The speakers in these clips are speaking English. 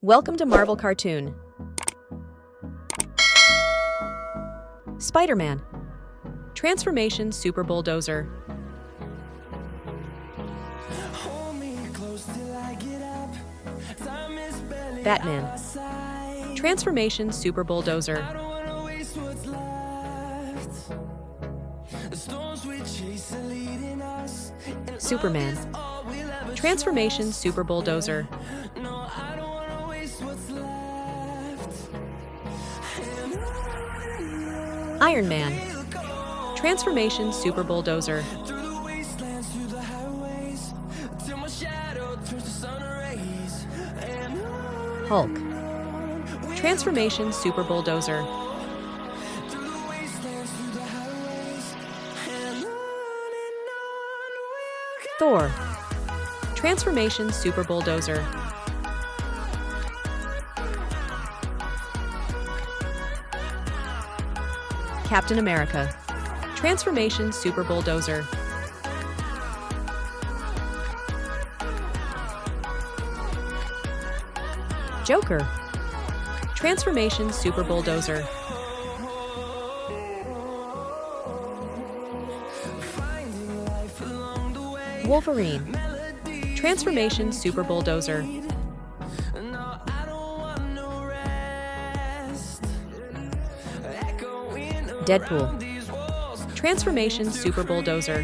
Welcome to Marvel Cartoon. Spider-Man. Transformation Super Bulldozer. Batman. Transformation Super Bulldozer. Superman. Transformation Super Bulldozer. Iron Man. Transformation Super Bulldozer. Hulk. Transformation Super Bulldozer. Thor. Transformation Super Bulldozer. Captain America. Transformation Super Bulldozer. Joker. Transformation Super Bulldozer. Wolverine. Transformation Super Bulldozer. Deadpool. Transformation Super Bulldozer.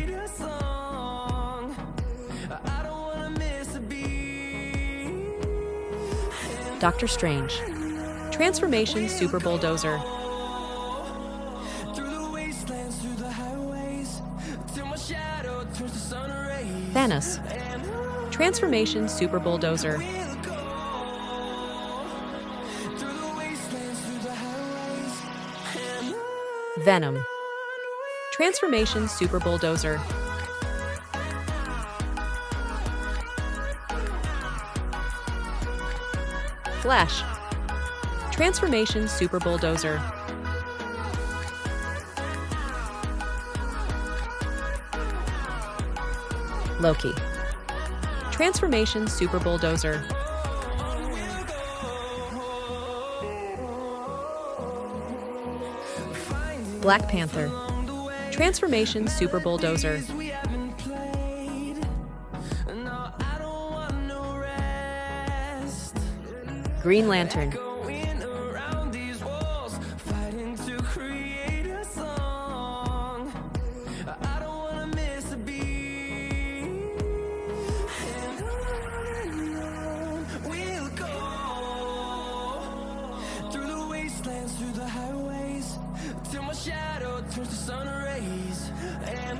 Doctor Strange. Transformation Super Bulldozer. Thanos. Transformation Super Bulldozer. Venom. Transformation Super Bulldozer. Flash. Transformation Super Bulldozer. Loki. Transformation Super Bulldozer. Black Panther. Transformation Super Bulldozer. Green Lantern. Till my shadow turns to sun rays, and